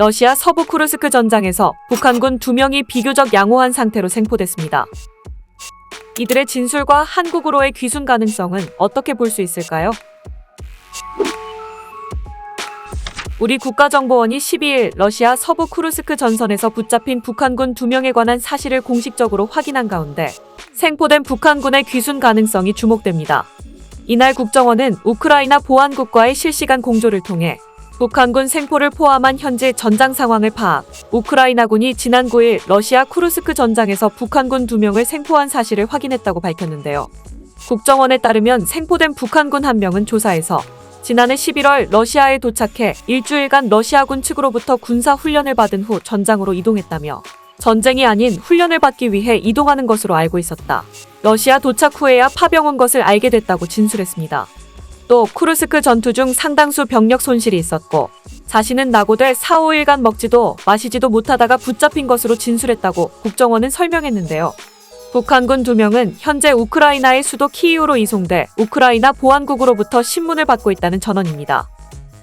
러시아 서부 쿠르스크 전장에서 북한군 2명이 비교적 양호한 상태로 생포됐습니다. 이들의 진술과 한국으로의 귀순 가능성은 어떻게 볼 수 있을까요? 우리 국가정보원이 12일 러시아 서부 쿠르스크 전선에서 붙잡힌 북한군 2명에 관한 사실을 공식적으로 확인한 가운데 생포된 북한군의 귀순 가능성이 주목됩니다. 이날 국정원은 우크라이나 보안국과의 실시간 공조를 통해 북한군 생포를 포함한 현재 전장 상황을 파악, 우크라이나군이 지난 9일 러시아 쿠르스크 전장에서 북한군 2명을 생포한 사실을 확인했다고 밝혔는데요. 국정원에 따르면 생포된 북한군 1명은 조사에서 지난해 11월 러시아에 도착해 일주일간 러시아군 측으로부터 군사 훈련을 받은 후 전장으로 이동했다며 전쟁이 아닌 훈련을 받기 위해 이동하는 것으로 알고 있었다. 러시아 도착 후에야 파병 온 것을 알게 됐다고 진술했습니다. 또 쿠르스크 전투 중 상당수 병력 손실이 있었고 자신은 낙오돼 4-5일간 먹지도 마시지도 못하다가 붙잡힌 것으로 진술했다고 국정원은 설명했는데요. 북한군 2명은 현재 우크라이나의 수도 키이우로 이송돼 우크라이나 보안국으로부터 신문을 받고 있다는 전언입니다.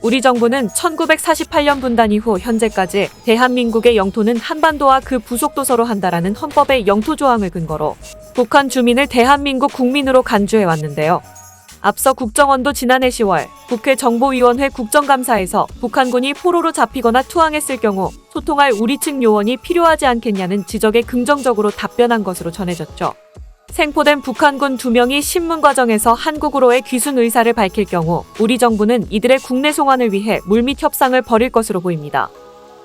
우리 정부는 1948년 분단 이후 현재까지 대한민국의 영토는 한반도와 그 부속 도서로 한다라는 헌법의 영토 조항을 근거로 북한 주민을 대한민국 국민으로 간주해 왔는데요. 앞서 국정원도 지난해 10월 국회 정보위원회 국정감사에서 북한군이 포로로 잡히거나 투항했을 경우 소통할 우리 측 요원이 필요하지 않겠냐는 지적에 긍정적으로 답변한 것으로 전해졌죠. 생포된 북한군 2명이 신문 과정에서 한국으로의 귀순 의사를 밝힐 경우 우리 정부는 이들의 국내 송환을 위해 물밑 협상을 벌일 것으로 보입니다.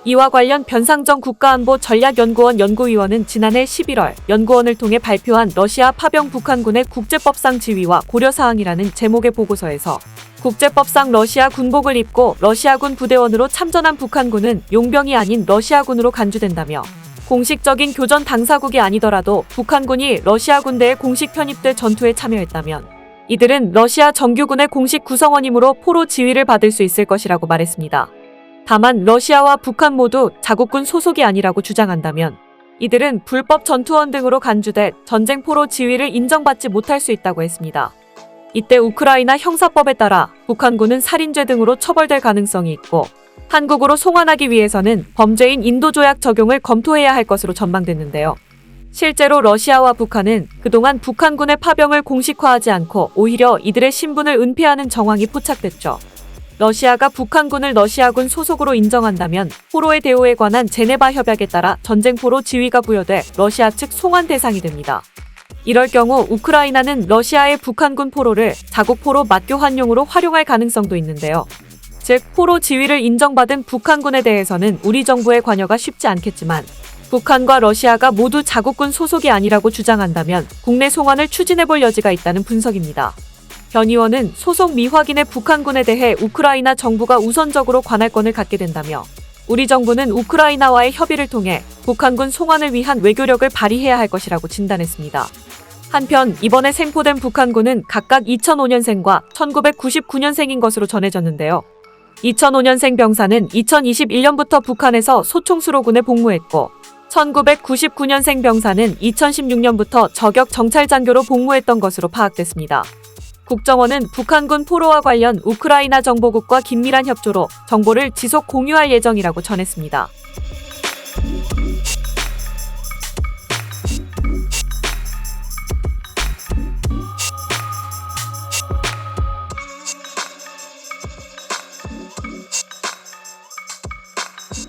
이와 관련 변상정 국가안보전략연구원 연구위원은 지난해 11월 연구원을 통해 발표한 러시아 파병 북한군의 국제법상 지위와 고려사항이라는 제목의 보고서에서 국제법상 러시아 군복을 입고 러시아군 부대원으로 참전한 북한군은 용병이 아닌 러시아군으로 간주된다며 공식적인 교전 당사국이 아니더라도 북한군이 러시아 군대에 공식 편입돼 전투에 참여했다면 이들은 러시아 정규군의 공식 구성원이므로 포로 지위를 받을 수 있을 것이라고 말했습니다. 다만 러시아와 북한 모두 자국군 소속이 아니라고 주장한다면 이들은 불법 전투원 등으로 간주돼 전쟁포로 지위를 인정받지 못할 수 있다고 했습니다. 이때 우크라이나 형사법에 따라 북한군은 살인죄 등으로 처벌될 가능성이 있고 한국으로 송환하기 위해서는 범죄인 인도조약 적용을 검토해야 할 것으로 전망됐는데요. 실제로 러시아와 북한은 그동안 북한군의 파병을 공식화하지 않고 오히려 이들의 신분을 은폐하는 정황이 포착됐죠. 러시아가 북한군을 러시아군 소속으로 인정한다면 포로의 대우에 관한 제네바 협약에 따라 전쟁포로 지위가 부여돼 러시아 측 송환 대상이 됩니다. 이럴 경우 우크라이나는 러시아의 북한군 포로를 자국 포로 맞교환용으로 활용할 가능성도 있는데요. 즉 포로 지위를 인정받은 북한군에 대해서는 우리 정부의 관여가 쉽지 않겠지만 북한과 러시아가 모두 자국군 소속이 아니라고 주장한다면 국내 송환을 추진해볼 여지가 있다는 분석입니다. 변 의원은 소속 미확인의 북한군에 대해 우크라이나 정부가 우선적으로 관할권을 갖게 된다며 우리 정부는 우크라이나와의 협의를 통해 북한군 송환을 위한 외교력을 발휘해야 할 것이라고 진단했습니다. 한편 이번에 생포된 북한군은 각각 2005년생과 1999년생인 것으로 전해졌는데요. 2005년생 병사는 2021년부터 북한에서 소총수로군에 복무했고 1999년생 병사는 2016년부터 저격 정찰장교로 복무했던 것으로 파악됐습니다. 국정원은 북한군 포로와 관련 우크라이나 정보국과 긴밀한 협조로 정보를 지속 공유할 예정이라고 전했습니다.